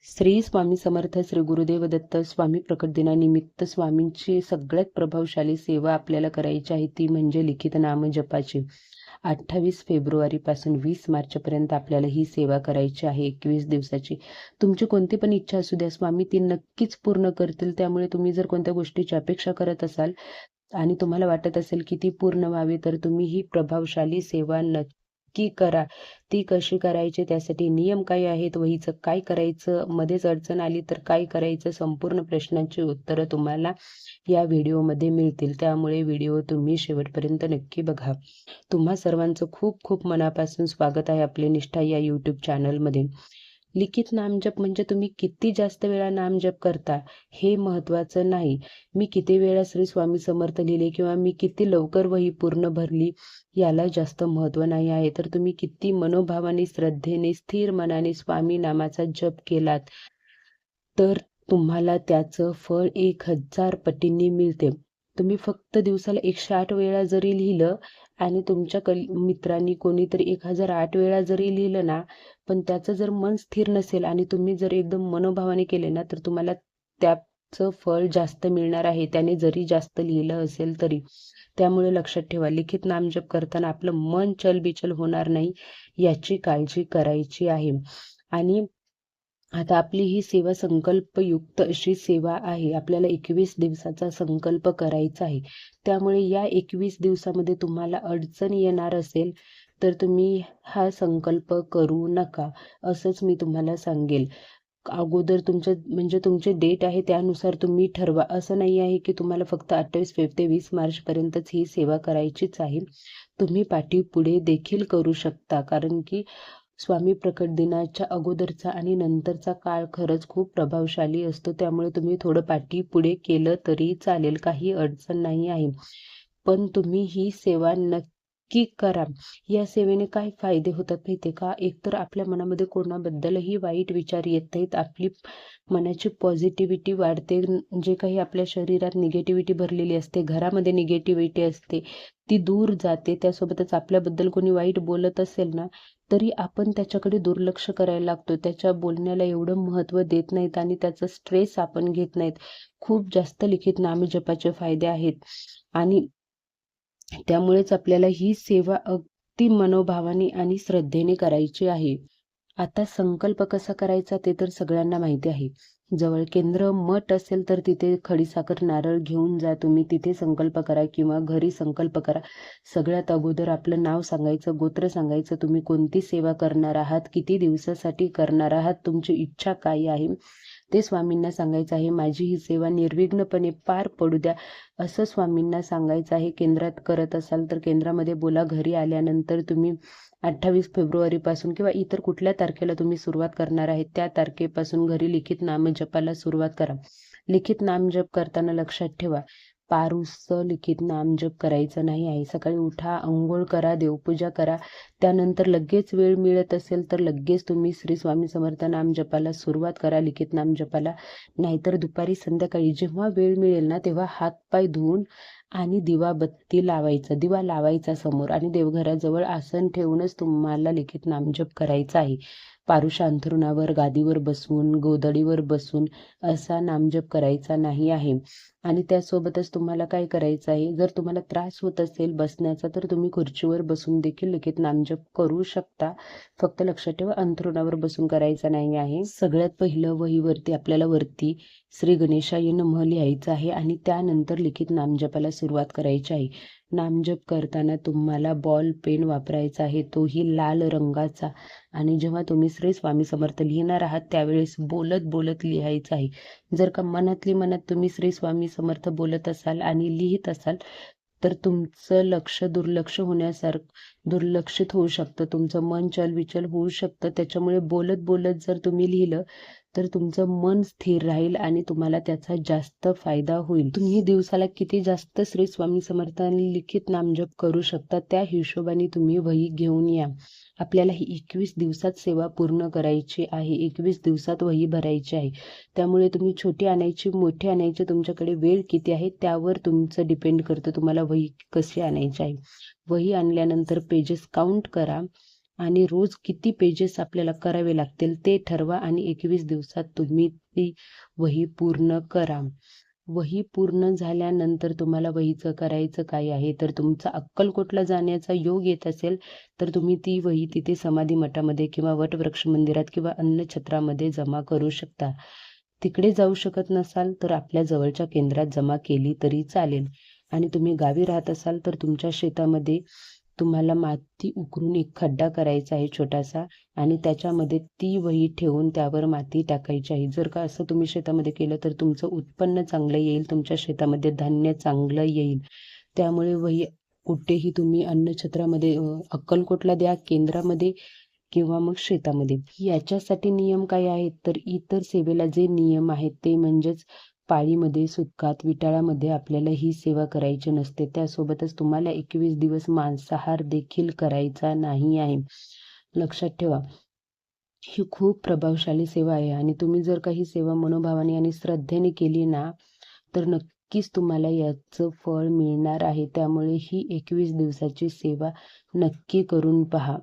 श्री स्वामी समर्थ. श्री गुरुदेव दत्त. स्वामी प्रकट दिनानिमित्त स्वामींची सगळ्यात प्रभावशाली सेवा आपल्याला करायची आहे, ती म्हणजे लिखित नाम जपाची. 28 फेब्रुवारीपासून 20 मार्चपर्यंत आपल्याला ही सेवा करायची आहे, 21 दिवसाची. तुमची कोणती पण इच्छा असू द्या, स्वामी ती नक्कीच पूर्ण करतील. त्यामुळे तुम्ही जर कोणत्या गोष्टीची अपेक्षा करत असाल आणि तुम्हाला वाटत असेल की ती पूर्ण व्हावी, तर तुम्ही ही प्रभावशाली सेवा नक्की करा. ती कशी करायची, त्यासाठी नियम काय आहेत, वहीचं काय करायचं, मध्येच अडचण आली तर काय करायचं, संपूर्ण प्रश्नांची उत्तरं तुम्हाला या व्हिडिओमध्ये मिळतील. त्यामुळे व्हिडिओ तुम्ही शेवटपर्यंत नक्की बघा. तुम्हा सर्वांचं खूप खूप मनापासून स्वागत आहे आपले निष्ठा या यूट्यूब चॅनलमध्ये. लिखित नामजप म्हणजे तुम्ही किती जास्त वेळा नामजप करता हे महत्त्वाचं नाही. मी किती वेळा श्री स्वामी समर्थ लिहिले किंवा मी किती लवकर वही पूर्ण भरली याला जास्त महत्त्व नाही आहे. तर तुम्ही किती मनोभावाने, श्रद्धेने, स्थिर मनाने स्वामी नामाचा जप केलात तर तुम्हाला त्याचं फळ 1000 पटींनी मिळते. तुम्ही फक्त दिवसाला 108 वेळा जरी लिहिलं आणि तुमच्या मित्रांनी कोणीतरी 1008 वेळा जरी लिहिलं ना, पण त्याचं जर मन स्थिर नसेल आणि तुम्ही जर एकदम मनोभावाने केले ना, तर तुम्हाला त्याचं फळ जास्त मिळणार आहे, त्याने जरी जास्त लिहिलं असेल तरी. त्यामुळे लक्षात ठेवा, लिखित नामजप करताना आपलं मन चलबिचल होणार नाही याची काळजी करायची आहे. आणि आता आपली ही सेवा संकल्पयुक्त अशी सेवा आहे. आपल्याला 21 दिवसाचा संकल्प करायचा आहे. त्यामुळे या 21 दिवसामध्ये तुम्हाला अडचण येणार असेल तर तुम्ही हा संकल्प करू नका, असंच मी तुम्हाला सांगेल. अगोदर म्हणजे तुमचे डेट आहे त्यानुसार तुम्ही ठरवा. असं नाही आहे की तुम्हाला फक्त 28 फेब्रुवारी ते 20 मार्चपर्यंतच ही सेवा करायचीच आहे. तुम्ही पाठीपुढे देखील करू शकता, कारण की स्वामी प्रकट दिनाच्या अगोदरचा आणि नंतरचा काळ खरंच खूप प्रभावशाली असतो. त्यामुळे तुम्ही थोडं पाठीपुढे केलं तरी चालेल, काही अडचण नाही आहे. पण तुम्ही ही सेवा नक्की करा. या सेवेने काय फायदे होतात माहिती का? एकतर आपल्या मनामध्ये कोणाबद्दलही वाईट विचार येत नाहीत. आपली मनाची पॉझिटिव्हिटी वाढते. जे काही आपल्या शरीरात निगेटिव्हिटी भरलेली असते, घरामध्ये निगेटिव्हिटी असते, ती दूर जाते. त्यासोबतच आपल्याबद्दल कोणी वाईट बोलत असेल ना, तरी आपण त्याच्याकडे दुर्लक्ष करायला लागतो. त्याच्या बोलण्याला एवढं महत्त्व देत नाहीत आणि त्याचा स्ट्रेस आपण घेत नाहीत. खूप जास्त लिखित नामजपाचे फायदे आहेत आणि त्यामुळेच आपल्याला ही सेवा अगदी मनोभावाने आणि श्रद्धेने करायची आहे. आता संकल्प कसा करायचा ते तर सगळ्यांना माहिती आहे. जवळ केंद्र मठ असेल तर तिथे खडीसाखर नारळ घेऊन जा, तुम्ही तिथे संकल्प करा किंवा घरी संकल्प करा. सगळ्यात अगोदर आपलं नाव सांगायचं, गोत्र सांगायचं, तुम्ही कोणती सेवा करणार आहात, किती दिवसासाठी करणार आहात, तुमची इच्छा काय आहे ते स्वामींना सांगायचं आहे. माझी ही सेवा निर्विघ्नपणे पार पडू द्या असं स्वामींना सांगायचं आहे. केंद्रात करत असाल तर केंद्रामध्ये बोला. घरी आल्यानंतर तुम्ही 28 फेब्रुवारीपासून किंवा इतर कुठल्या तारखेला तुम्ही सुरुवात करणार आहे त्या तारखेपासून घरी लिखित नामजपाला सुरुवात करा. लिखित नामजप करताना लक्षात ठेवा, पारुसचं लिखित नामजप करायचं नाही आहे. सकाळी उठा, अंघोळ करा, देवपूजा करा, त्यानंतर लगेच वेळ मिळत असेल तर लगेच तुम्ही श्री स्वामी समर्थ नामजपाला सुरुवात करा, लिखित नामजपाला. नाहीतर दुपारी, संध्याकाळी जेव्हा वेळ मिळेल ना, तेव्हा हातपाय धुवून आणि दिवाबत्ती लावायचा, दिवा लावायचा समोर आणि देवघराजवळ आसन ठेवूनच तुम्हाला लिखित नामजप करायचा आहे. पारुषा अंथरुणावर, गादीवर बसून, गोधडीवर बसून असा नामजप करायचा नाही आहे. आणि त्यासोबतच तुम्हाला काय करायचं आहे, जर तुम्हाला त्रास होत असेल बसण्याचा तर तुम्ही खुर्चीवर बसून देखील लिखित नामजप करू शकता. फक्त लक्षात ठेवा, अंथरुणावर बसून करायचा नाही आहे. सगळ्यात पहिलं वहीवरती आपल्याला वरती श्री गणेशाय नमः लिहायचं आहे आणि त्यानंतर लिखित नामजपाला सुरुवात करायची आहे. नामजप करताना तुम्हाला बॉल पेन वापरायचा आहे, तोही लाल रंगाचा. आणि जेव्हा तुम्ही श्री स्वामी समर्थ लिहिणार आहात त्यावेळेस बोलत बोलत लिहायचं आहे. जर का मनातली मनात तुम्ही श्री स्वामी समर्थ बोलत असाल आणि लिहित असाल तर तुमचं लक्ष दुर्लक्षित होऊ शकतं, तुमचं मन चलविचल होऊ शकतं. त्याच्यामुळे बोलत बोलत जर तुम्ही लिहिलं तर तुमचं मन स्थिर राहील आणि तुम्हाला त्याचा जास्त फायदा होईल. तुम्ही दिवसाला किती जास्त श्री स्वामी समर्थांनी लिखित नामजप करू शकता त्या हिशोबाने तुम्ही वही घेऊन या. आपल्याला ही 21 दिवसात सेवा पूर्ण करायची आहे, 21 दिवसात वही भरायची आहे. त्यामुळे तुम्ही छोटी आणायची, मोठी आणायची, तुमच्याकडे वेळ किती आहे त्यावर तुमचं डिपेंड करतं तुम्हाला वही कशी आणायची आहे. वही आणल्यानंतर पेजेस काउंट करा आणि रोज किती पेजेस आपल्याला करावे लागतील ते ठरवा आणि 21 दिवसात तुम्ही ती वही पूर्ण करा. वही पूर्ण झाल्यानंतर तुम्हाला वहीचं करायचं काय आहे, तर तुमचा अक्कलकोटला जाण्याचा योग येत असेल तर तुम्ही ती वही तिथे समाधी मठामध्ये किंवा वटवृक्ष मंदिरात किंवा अन्नछत्रामध्ये जमा करू शकता. तिकडे जाऊ शकत नसाल तर आपल्या जवळच्या केंद्रात जमा केली तरी चालेल. आणि तुम्ही गावी राहत असाल तर तुमच्या शेतामध्ये तुम्हाला माती उकरून एक खड्डा करायचा आहे छोटासा आणि त्याच्यामध्ये ती वही ठेवून त्यावर माती टाकायची आहे. जर का असं तुम्ही शेतामध्ये केलं तर तुमचं उत्पन्न चांगलं येईल, तुमच्या शेतामध्ये धान्य चांगलं येईल. त्यामुळे वही कुठेही तुम्ही अन्नछत्रामध्ये अक्कलकोटला द्या, केंद्रामध्ये किंवा मग शेतामध्ये. याच्यासाठी नियम काय आहेत तर इतर सेवेला जे नियम आहेत ते म्हणजेच पाळीमध्ये, सुटकात, विटाळामध्ये आपल्याला ही सेवा करायची नसते. त्यासोबतच तुम्हाला 21 दिवस मांसाहार देखील करायचा नाही आहे. लक्षात ठेवा, ही खूप प्रभावशाली सेवा आहे आणि तुम्ही जर काही सेवा मनोभावाने आणि श्रद्धेने केली ना तर नक्कीच तुम्हाला याचं फळ मिळणार आहे. त्यामुळे ही 21 दिवसाची सेवा नक्की करून पहा.